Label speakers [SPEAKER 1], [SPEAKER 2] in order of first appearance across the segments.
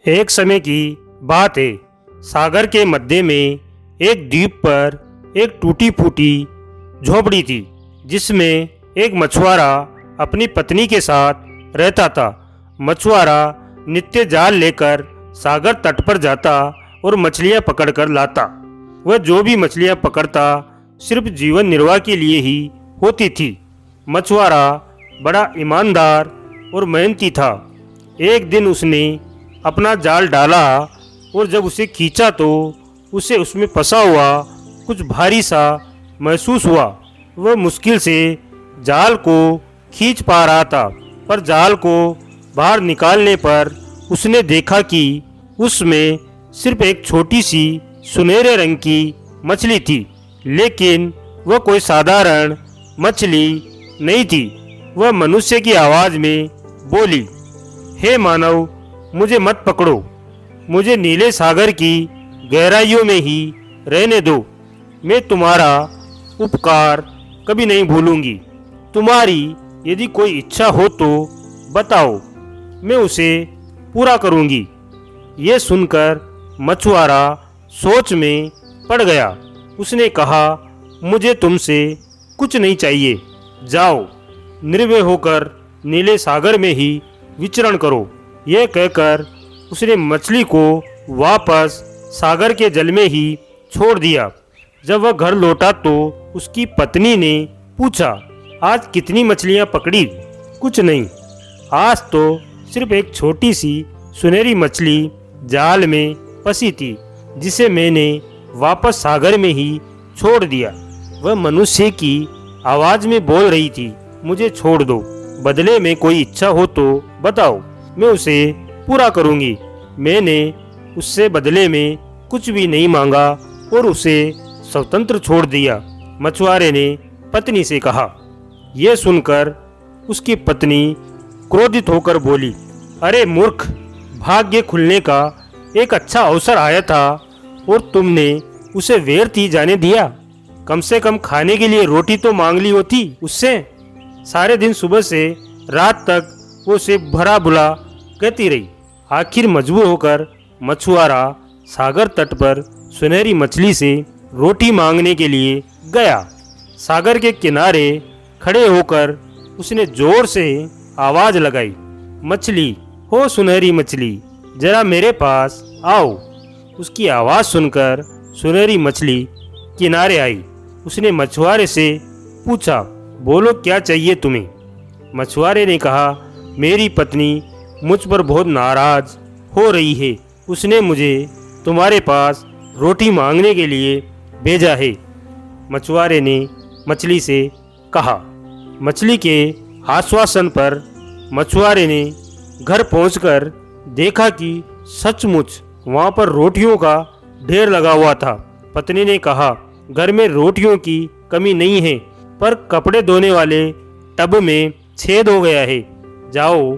[SPEAKER 1] एक समय की बात है। सागर के मध्य में एक द्वीप पर एक टूटी फूटी झोपड़ी थी, जिसमें एक मछुआरा अपनी पत्नी के साथ रहता था। मछुआरा नित्य जाल लेकर सागर तट पर जाता और मछलियां पकड़कर लाता। वह जो भी मछलियां पकड़ता सिर्फ जीवन निर्वाह के लिए ही होती थी। मछुआरा बड़ा ईमानदार और मेहनती था। एक दिन उसने अपना जाल डाला और जब उसे खींचा तो उसे उसमें फंसा हुआ कुछ भारी सा महसूस हुआ। वह मुश्किल से जाल को खींच पा रहा था, पर जाल को बाहर निकालने पर उसने देखा कि उसमें सिर्फ एक छोटी सी सुनहरे रंग की मछली थी। लेकिन वह कोई साधारण मछली नहीं थी। वह मनुष्य की आवाज़ में बोली, हे मानव, मुझे मत पकड़ो। मुझे नीले सागर की गहराइयों में ही रहने दो। मैं तुम्हारा उपकार कभी नहीं भूलूंगी। तुम्हारी यदि कोई इच्छा हो तो बताओ, मैं उसे पूरा करूंगी। ये सुनकर मछुआरा सोच में पड़ गया। उसने कहा, मुझे तुमसे कुछ नहीं चाहिए। जाओ, निर्भय होकर नीले सागर में ही विचरण करो। यह कहकर उसने मछली को वापस सागर के जल में ही छोड़ दिया। जब वह घर लौटा तो उसकी पत्नी ने पूछा, आज कितनी मछलियां पकड़ी? कुछ नहीं, आज तो सिर्फ एक छोटी सी सुनहरी मछली जाल में फंसी थी, जिसे मैंने वापस सागर में ही छोड़ दिया। वह मनुष्य की आवाज़ में बोल रही थी, मुझे छोड़ दो। बदले में कोई इच्छा हो तो बताओ, मैं उसे पूरा करूंगी। मैंने उससे बदले में कुछ भी नहीं मांगा और उसे स्वतंत्र छोड़ दिया। मछुआरे ने पत्नी से कहा। यह सुनकर उसकी पत्नी क्रोधित होकर बोली, अरे मूर्ख, भाग्य खुलने का एक अच्छा अवसर आया था और तुमने उसे व्यर्थ ही जाने दिया। कम से कम खाने के लिए रोटी तो मांग ली होती उससे। सारे दिन सुबह से रात तक वो उसे भला बुरा कहती रही। आखिर मजबूर होकर मछुआरा सागर तट पर सुनहरी मछली से रोटी मांगने के लिए गया। सागर के किनारे खड़े होकर उसने जोर से आवाज़ लगाई, मछली हो सुनहरी मछली, जरा मेरे पास आओ। उसकी आवाज़ सुनकर सुनहरी मछली किनारे आई। उसने मछुआरे से पूछा, बोलो क्या चाहिए तुम्हें? मछुआरे ने कहा, मेरी पत्नी मुझ पर बहुत नाराज हो रही है। उसने मुझे तुम्हारे पास रोटी मांगने के लिए भेजा है। मछुआरे ने मछली से कहा। मछली के आश्वासन पर मछुआरे ने घर पहुंचकर देखा कि सचमुच वहां पर रोटियों का ढेर लगा हुआ था। पत्नी ने कहा, घर में रोटियों की कमी नहीं है, पर कपड़े धोने वाले टब में छेद हो गया है। जाओ,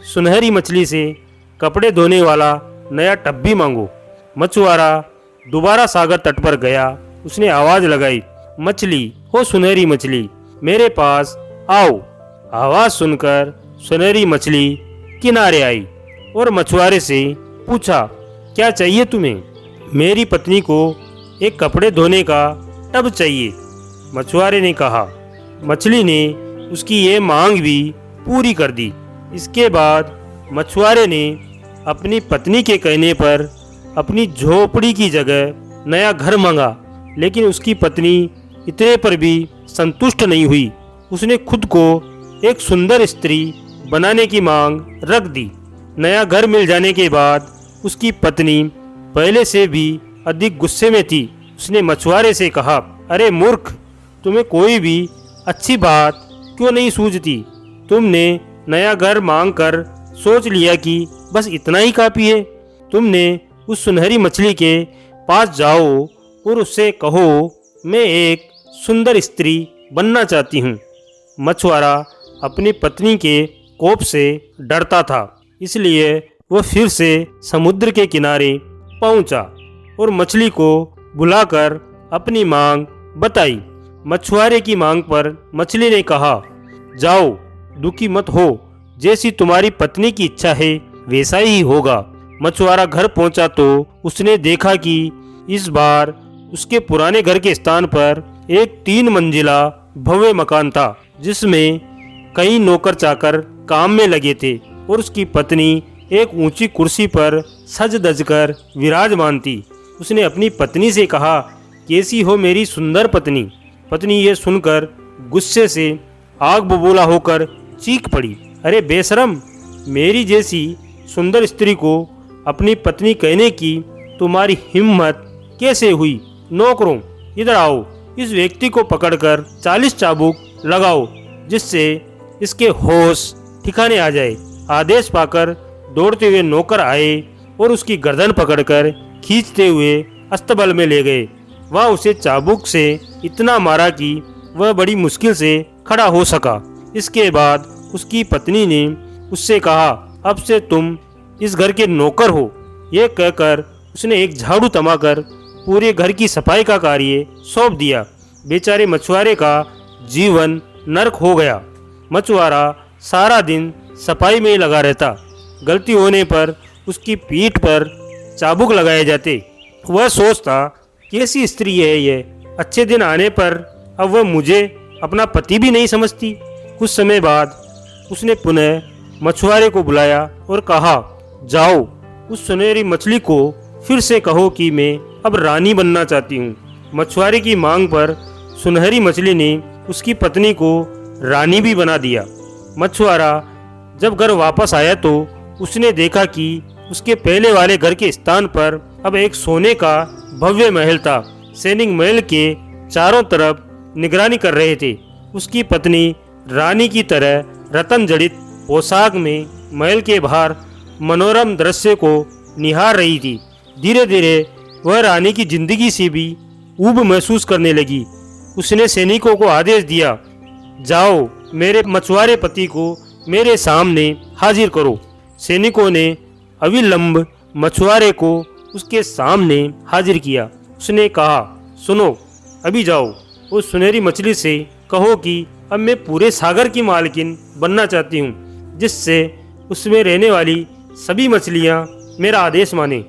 [SPEAKER 1] सुनहरी मछली से कपड़े धोने वाला नया टब भी मांगो। मछुआरा दोबारा सागर तट पर गया। उसने आवाज़ लगाई, मछली हो सुनहरी मछली, मेरे पास आओ। आवाज़ सुनकर सुनहरी मछली किनारे आई और मछुआरे से पूछा, क्या चाहिए तुम्हें? मेरी पत्नी को एक कपड़े धोने का टब चाहिए। मछुआरे ने कहा। मछली ने उसकी ये मांग भी पूरी कर दी। इसके बाद मछुआरे ने अपनी पत्नी के कहने पर अपनी झोपड़ी की जगह नया घर मांगा। लेकिन उसकी पत्नी इतने पर भी संतुष्ट नहीं हुई। उसने खुद को एक सुंदर स्त्री बनाने की मांग रख दी। नया घर मिल जाने के बाद उसकी पत्नी पहले से भी अधिक गुस्से में थी। उसने मछुआरे से कहा, अरे मूर्ख, तुम्हें कोई भी अच्छी बात क्यों नहीं सूझती? तुमने नया घर मांगकर सोच लिया कि बस इतना ही काफ़ी है। तुमने उस सुनहरी मछली के पास जाओ और उससे कहो, मैं एक सुंदर स्त्री बनना चाहती हूँ। मछुआरा अपनी पत्नी के कोप से डरता था, इसलिए वह फिर से समुद्र के किनारे पहुँचा और मछली को बुलाकर अपनी मांग बताई। मछुआरे की मांग पर मछली ने कहा, जाओ, दुखी मत हो, जैसी तुम्हारी पत्नी की इच्छा है वैसा ही होगा। मछुआरा घर पहुंचा तो उसने देखा कि इस बार उसके पुराने घर के स्थान पर एक 3 मंजिला भव्य मकान था, जिसमें कई नौकर चाकर काम में लगे थे और उसकी पत्नी एक ऊंची कुर्सी पर सज धज कर विराजमान थी। उसने अपनी पत्नी से कहा, कैसी हो मेरी सुंदर पत्नी। पत्नी ये सुनकर गुस्से से आग बबूला होकर चीख पड़ी, अरे बेशरम, मेरी जैसी सुंदर स्त्री को अपनी पत्नी कहने की तुम्हारी हिम्मत कैसे हुई। नौकरों, इधर आओ, इस व्यक्ति को पकड़कर 40 चाबुक लगाओ, जिससे इसके होश ठिकाने आ जाए। आदेश पाकर दौड़ते हुए नौकर आए और उसकी गर्दन पकड़कर खींचते हुए अस्तबल में ले गए। वह उसे चाबुक से इतना मारा कि वह बड़ी मुश्किल से खड़ा हो सका। इसके बाद उसकी पत्नी ने उससे कहा, अब से तुम इस घर के नौकर हो। यह कहकर उसने एक झाड़ू थमाकर पूरे घर की सफाई का कार्य सौंप दिया। बेचारे मछुआरे का जीवन नरक हो गया। मछुआरा सारा दिन सफाई में ही लगा रहता। गलती होने पर उसकी पीठ पर चाबुक लगाए जाते। वह सोचता, कैसी स्त्री है ये, अच्छे दिन आने पर अब वह मुझे अपना पति भी नहीं समझती। कुछ समय बाद उसने पुनः मछुआरे को बुलाया और कहा, जाओ उस सुनहरी मछली को फिर से कहो कि मैं अब रानी बनना चाहती हूँ। मछुआरे की मांग पर सुनहरी मछली ने उसकी पत्नी को रानी भी बना दिया। मछुआरा जब घर वापस आया तो उसने देखा कि उसके पहले वाले घर के स्थान पर अब एक सोने का भव्य महल था। सैनिक महल के चारों तरफ निगरानी कर रहे थे। उसकी पत्नी रानी की तरह रतन जड़ित पोशाक में महल के बाहर मनोरम दृश्य को निहार रही थी। धीरे धीरे वह रानी की जिंदगी से भी ऊब महसूस करने लगी। उसने सैनिकों को आदेश दिया, जाओ मेरे मछुआरे पति को मेरे सामने हाजिर करो। सैनिकों ने अविलंब मछुआरे को उसके सामने हाजिर किया। उसने कहा, सुनो, अभी जाओ उस सुनहरी मछली से कहो कि अब मैं पूरे सागर की मालकिन बनना चाहती हूँ, जिससे उसमें रहने वाली सभी मछलियाँ मेरा आदेश माने।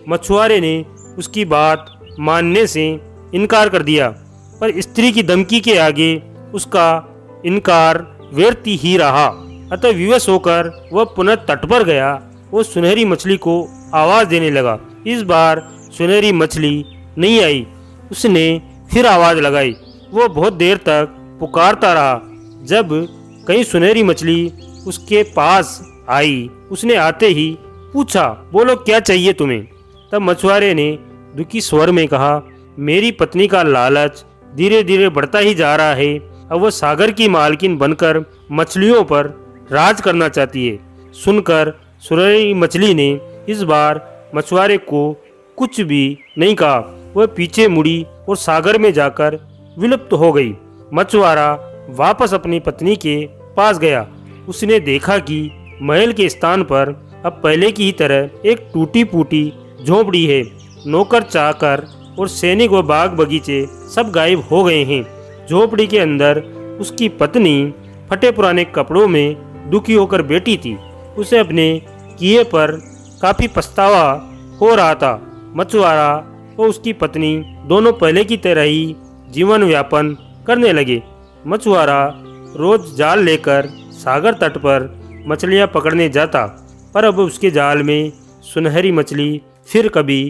[SPEAKER 1] मछुआरे ने उसकी बात मानने से इनकार कर दिया, पर स्त्री की धमकी के आगे उसका इनकार व्यर्थ ही रहा। अतः विवश होकर वह पुनः तट पर गया और सुनहरी मछली को आवाज़ देने लगा। इस बार सुनहरी मछली नहीं आई। उसने फिर आवाज़ लगाई। वो बहुत देर तक पुकारता रहा। जब कहीं सुनहरी मछली उसके पास आई, उसने आते ही पूछा, बोलो क्या चाहिए तुम्हें। तब मछुआरे ने दुखी स्वर में कहा, मेरी पत्नी का लालच धीरे धीरे बढ़ता ही जा रहा है। अब वह सागर की मालकिन बनकर मछलियों पर राज करना चाहती है। सुनकर सुनहरी मछली ने इस बार मछुआरे को कुछ भी नहीं कहा। वह पीछे मुड़ी और सागर में जाकर विलुप्त हो गई। मछुआरा वापस अपनी पत्नी के पास गया। उसने देखा कि महल के स्थान पर अब पहले की ही तरह एक टूटी फूटी झोंपड़ी है। नौकर चाकर और सैनिक व बाग बगीचे सब गायब हो गए हैं। झोंपड़ी के अंदर उसकी पत्नी फटे पुराने कपड़ों में दुखी होकर बैठी थी। उसे अपने किए पर काफी पछतावा हो रहा था। मछुआरा और उसकी पत्नी दोनों पहले की तरह ही जीवन यापन करने लगे। मछुआरा रोज जाल लेकर सागर तट पर मछलियां पकड़ने जाता, पर अब उसके जाल में सुनहरी मछली फिर कभी